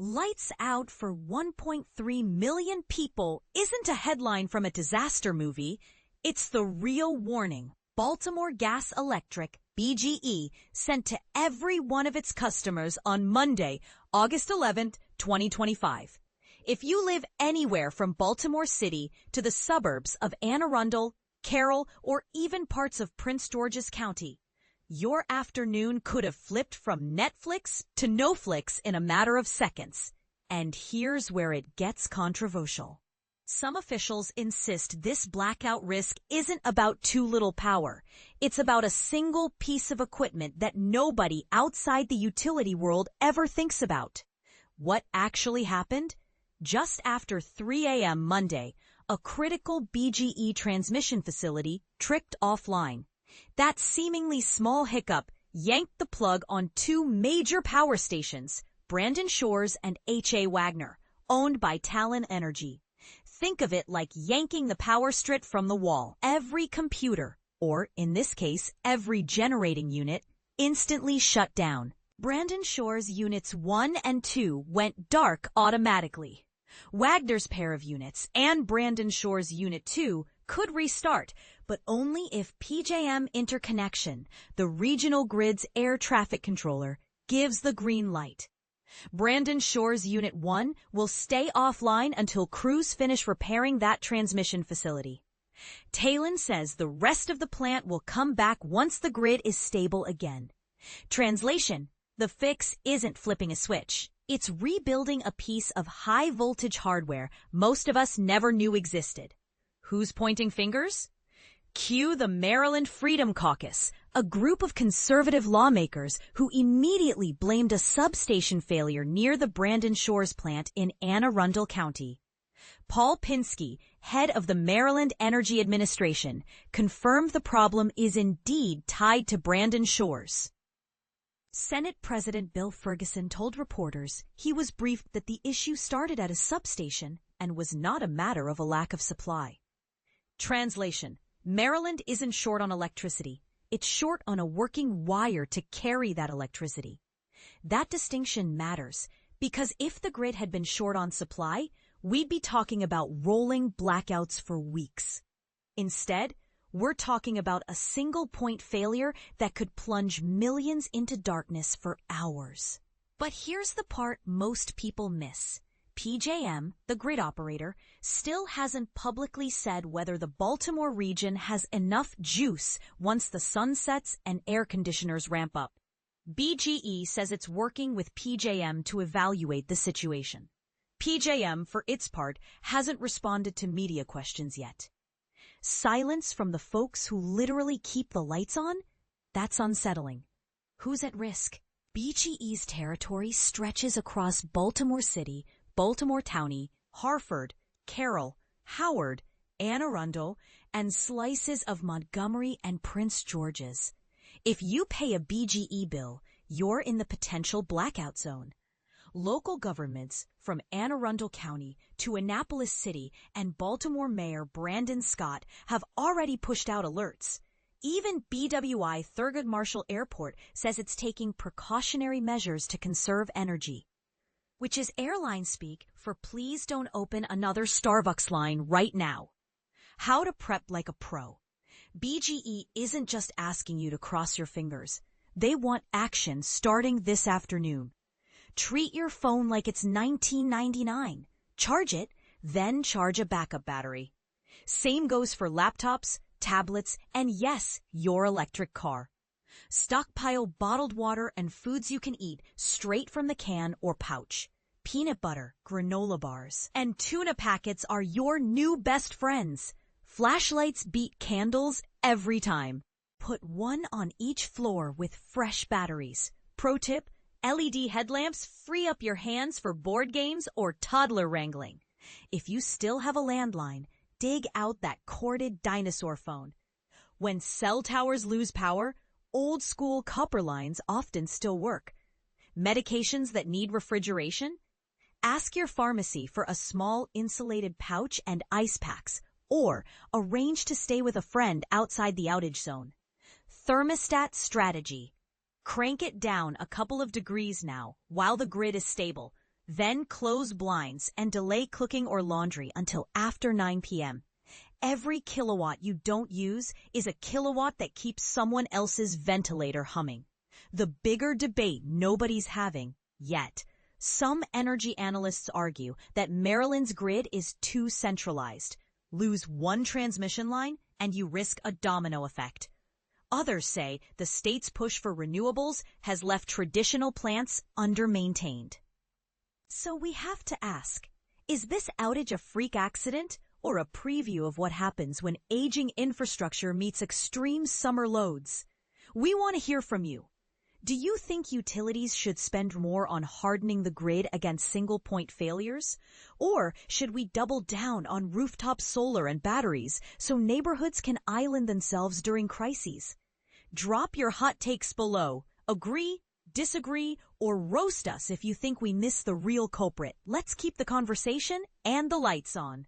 Lights out for 1.3 million people isn't a headline from a disaster movie. It's the real warning Baltimore Gas Electric, BGE, sent to every one of its customers on Monday, August 11th, 2025. If you live anywhere from Baltimore City to the suburbs of Anne Arundel, Carroll, or even parts of Prince George's County, your afternoon could have flipped from Netflix to NoFlix in a matter of seconds. And here's where it gets controversial. Some officials insist this blackout risk isn't about too little power. It's about a single piece of equipment that nobody outside the utility world ever thinks about. What actually happened? Just after 3 a.m. Monday, a critical BGE transmission facility tripped offline. That seemingly small hiccup yanked the plug on two major power stations, Brandon Shores and H.A. Wagner, owned by Talen Energy. Think of it like yanking the power strip from the wall. Every computer, or in this case, every generating unit, instantly shut down. Brandon Shores Units 1 and 2 went dark automatically. Wagner's pair of units and Brandon Shores Unit 2 could restart, but only if PJM Interconnection, the regional grid's air traffic controller, gives the green light. Brandon Shores Unit 1 will stay offline until crews finish repairing that transmission facility. Talen says the rest of the plant will come back once the grid is stable again. Translation: the fix isn't flipping a switch. It's rebuilding a piece of high-voltage hardware most of us never knew existed. Who's pointing fingers? Cue the Maryland Freedom Caucus, a group of conservative lawmakers who immediately blamed a substation failure near the Brandon Shores plant in Anne Arundel County. Paul Pinsky, head of the Maryland Energy Administration, confirmed the problem is indeed tied to Brandon Shores. Senate President Bill Ferguson told reporters he was briefed that the issue started at a substation and was not a matter of a lack of supply. Translation: Maryland isn't short on electricity. It's short on a working wire to carry that electricity. That distinction matters because if the grid had been short on supply, we'd be talking about rolling blackouts for weeks. Instead, we're talking about a single-point failure that could plunge millions into darkness for hours. But here's the part most people miss. PJM, the grid operator, still hasn't publicly said whether the Baltimore region has enough juice once the sun sets and air conditioners ramp up. BGE says it's working with PJM to evaluate the situation. PJM, for its part, hasn't responded to media questions yet. Silence from the folks who literally keep the lights on? That's unsettling. Who's at risk? BGE's territory stretches across Baltimore City, Baltimore County, Harford, Carroll, Howard, Anne Arundel, and slices of Montgomery and Prince George's. If you pay a BGE bill, you're in the potential blackout zone. Local governments, from Anne Arundel County to Annapolis City and Baltimore Mayor Brandon Scott, have already pushed out alerts. Even BWI Thurgood Marshall Airport says it's taking precautionary measures to conserve energy, which is airline speak for please don't open another Starbucks line right now. How to prep like a pro. BGE isn't just asking you to cross your fingers. They want action starting this afternoon. Treat your phone like it's $19.99. Charge it, then charge a backup battery. Same goes for laptops, tablets, and yes, your electric car. Stockpile bottled water and foods you can eat straight from the can or pouch. Peanut butter, granola bars, and tuna packets are your new best friends. Flashlights beat candles every time. Put one on each floor with fresh batteries. Pro tip: LED headlamps free up your hands for board games or toddler wrangling. If you still have a landline, dig out that corded dinosaur phone. When cell towers lose power, old-school copper lines often still work. Medications that need refrigeration? Ask your pharmacy for a small insulated pouch and ice packs, or arrange to stay with a friend outside the outage zone. Thermostat strategy. Crank it down a couple of degrees now while the grid is stable. Then close blinds and delay cooking or laundry until after 9 p.m. Every kilowatt you don't use is a kilowatt that keeps someone else's ventilator humming. The bigger debate nobody's having yet. Some energy analysts argue that Maryland's grid is too centralized. Lose one transmission line and you risk a domino effect. Others say the state's push for renewables has left traditional plants under-maintained. So we have to ask, is this outage a freak accident or a preview of what happens when aging infrastructure meets extreme summer loads? We want to hear from you. Do you think utilities should spend more on hardening the grid against single-point failures? Or should we double down on rooftop solar and batteries so neighborhoods can island themselves during crises? Drop your hot takes below. Agree, disagree, or roast us if you think we missed the real culprit. Let's keep the conversation and the lights on.